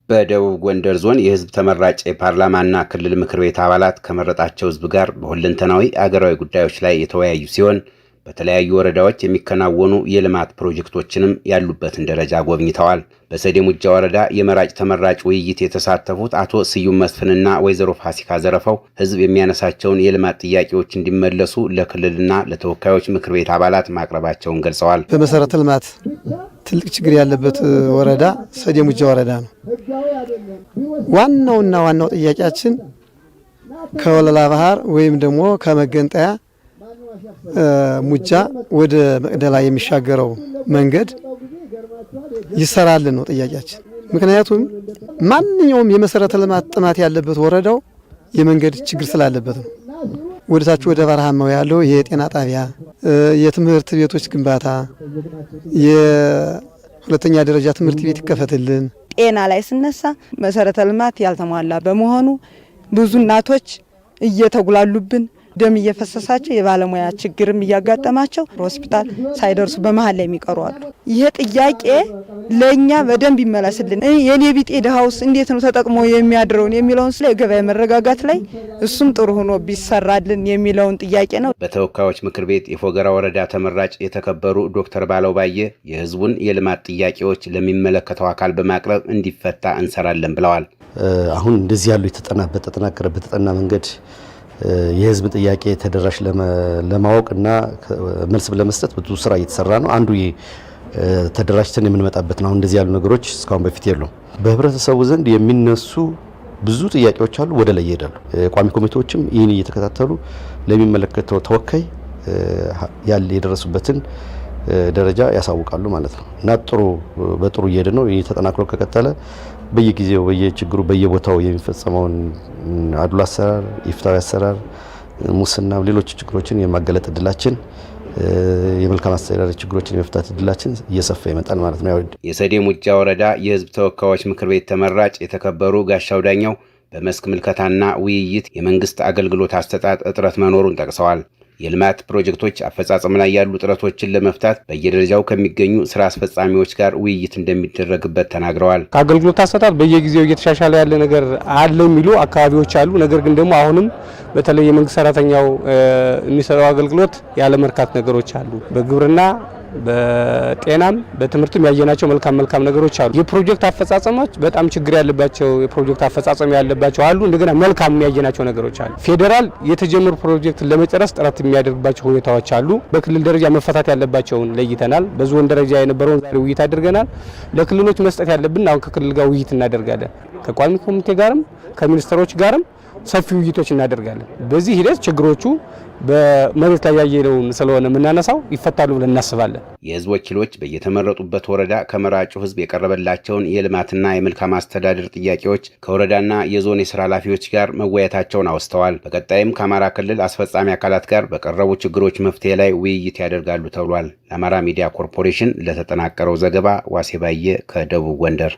በደቡብ ጎንደር ዞን የህዝብ ተመራጭ የፓርላማና ክልል ምክር ቤት አባላት ከመረጣቸው ህዝብ ጋር በሁለንተናዊ አገራዊ ጉዳዮች ላይ የተወያዩ ሲሆን በተለያዩ ወረዳዎች የሚከናወኑ የልማት ፕሮጀክቶችንም ያሉበትን ደረጃ ጎብኝተዋል። በሰዴ ሙጃ ወረዳ የመራጭ ተመራጭ ውይይት የተሳተፉት አቶ ስዩም መስፍንና ወይዘሮ ፋሲካ ዘረፈው ህዝብ የሚያነሳቸውን የልማት ጥያቄዎች እንዲመለሱ ለክልልና ለተወካዮች ምክር ቤት አባላት ማቅረባቸውን ገልጸዋል። በመሰረተ ልማት ትልቅ ችግር ያለበት ወረዳ ሰዴ ሙጃ ወረዳ ነው። ዋናው ጥያቄያችን ከወለላ ባህር ወይም ደግሞ ከመገንጠያ ሙጃ ወደ መቅደላ የሚሻገረው መንገድ ይሰራልን ነው ጥያቄያችን። ምክንያቱም ማንኛውም የመሰረተ ልማት ጥማት ያለበት ወረዳው የመንገድ ችግር ስላለበት ነው። ወደታች ወደ በረሃማው ያለው የጤና ጣቢያ፣ የትምህርት ቤቶች ግንባታ፣ የሁለተኛ ደረጃ ትምህርት ቤት ይከፈትልን። ጤና ላይ ስነሳ መሰረተ ልማት ያልተሟላ በመሆኑ ብዙ እናቶች እየተጉላሉብን ደም እየፈሰሳቸው የባለሙያ ችግርም እያጋጠማቸው ሆስፒታል ሳይደርሱ በመሃል ላይ የሚቀሩ አሉ። ይሄ ጥያቄ ለኛ በደንብ ይመለስልን። የኔ ቢጤ ድሃውስ እንዴት ነው ተጠቅሞ የሚያድረውን የሚለውን ስለ ገበያ መረጋጋት ላይ እሱም ጥሩ ሆኖ ቢሰራልን የሚለውን ጥያቄ ነው። በተወካዮች ምክር ቤት የፎገራ ወረዳ ተመራጭ የተከበሩ ዶክተር ባለው ባየ የህዝቡን የልማት ጥያቄዎች ለሚመለከተው አካል በማቅረብ እንዲፈታ እንሰራለን ብለዋል። አሁን እንደዚህ ያሉ የተጠናከረ በተጠና መንገድ የህዝብ ጥያቄ ተደራሽ ለማወቅና መልስ ለመስጠት ብዙ ስራ እየተሰራ ነው። አንዱ ተደራሽተን የምንመጣበት ነው። እንደዚህ ያሉ ነገሮች እስካሁን በፊት የሉም። በህብረተሰቡ ዘንድ የሚነሱ ብዙ ጥያቄዎች አሉ፣ ወደ ላይ ይሄዳሉ። ቋሚ ኮሚቴዎችም ይህን እየተከታተሉ ለሚመለከተው ተወካይ የደረሱበትን ደረጃ ያሳውቃሉ ማለት ነው እና በጥሩ እየሄደ ነው። ይህ ተጠናክሮ ከቀጠለ በየጊዜው በየችግሩ በየቦታው የሚፈጸመውን አድሎ አሰራር፣ ኢፍትሐዊ አሰራር፣ ሙስና፣ ሌሎች ችግሮችን የማገለጥ እድላችን የመልካም አስተዳደር ችግሮችን የመፍታት እድላችን እየሰፋ ይመጣል ማለት ነው። የሰዴ ሙጃ ወረዳ የህዝብ ተወካዮች ምክር ቤት ተመራጭ የተከበሩ ጋሻው ዳኛው በመስክ ምልከታና ውይይት የመንግስት አገልግሎት አሰጣጥ እጥረት መኖሩን ጠቅሰዋል። የልማት ፕሮጀክቶች አፈጻጸም ላይ ያሉ ጥረቶችን ለመፍታት በየደረጃው ከሚገኙ ስራ አስፈጻሚዎች ጋር ውይይት እንደሚደረግበት ተናግረዋል። ከአገልግሎት አሰጣጥ በየጊዜው እየተሻሻለ ያለ ነገር አለ የሚሉ አካባቢዎች አሉ። ነገር ግን ደግሞ አሁንም በተለይ የመንግስት ሰራተኛው የሚሰራው አገልግሎት ያለ መርካት ነገሮች አሉ። በግብርና በጤናም በትምህርትም ያየናቸው መልካም ነገሮች አሉ። የፕሮጀክት አፈጻጸሞች በጣም ችግር ያለባቸው የፕሮጀክት አፈጻጸም ያለባቸው አሉ። እንደገና መልካም ያየናቸው ነገሮች አሉ። ፌዴራል የተጀመሩ ፕሮጀክት ለመጨረስ ጥረት የሚያደርግባቸው ሁኔታዎች አሉ። በክልል ደረጃ መፈታት ያለባቸውን ለይተናል። በዞን ደረጃ የነበረውን ዛሬ ውይይት አድርገናል። ለክልሎች መስጠት ያለብን አሁን ከክልል ጋር ውይይት እናደርጋለን። ከቋሚ ኮሚቴ ጋርም ከሚኒስትሮች ጋርም ሰፊ ውይይቶች እናደርጋለን። በዚህ ሂደት ችግሮቹ በመሬት ላይ ያየነውን ስለሆነ የምናነሳው ይፈታሉ ብለን እናስባለን። የህዝብ ወኪሎች በየተመረጡበት ወረዳ ከመራጩ ህዝብ የቀረበላቸውን የልማትና የመልካም አስተዳደር ጥያቄዎች ከወረዳና የዞን የስራ ኃላፊዎች ጋር መወያየታቸውን አውስተዋል። በቀጣይም ከአማራ ክልል አስፈጻሚ አካላት ጋር በቀረቡ ችግሮች መፍትሄ ላይ ውይይት ያደርጋሉ ተብሏል። ለአማራ ሚዲያ ኮርፖሬሽን ለተጠናቀረው ዘገባ ዋሴ ባየ ከደቡብ ጎንደር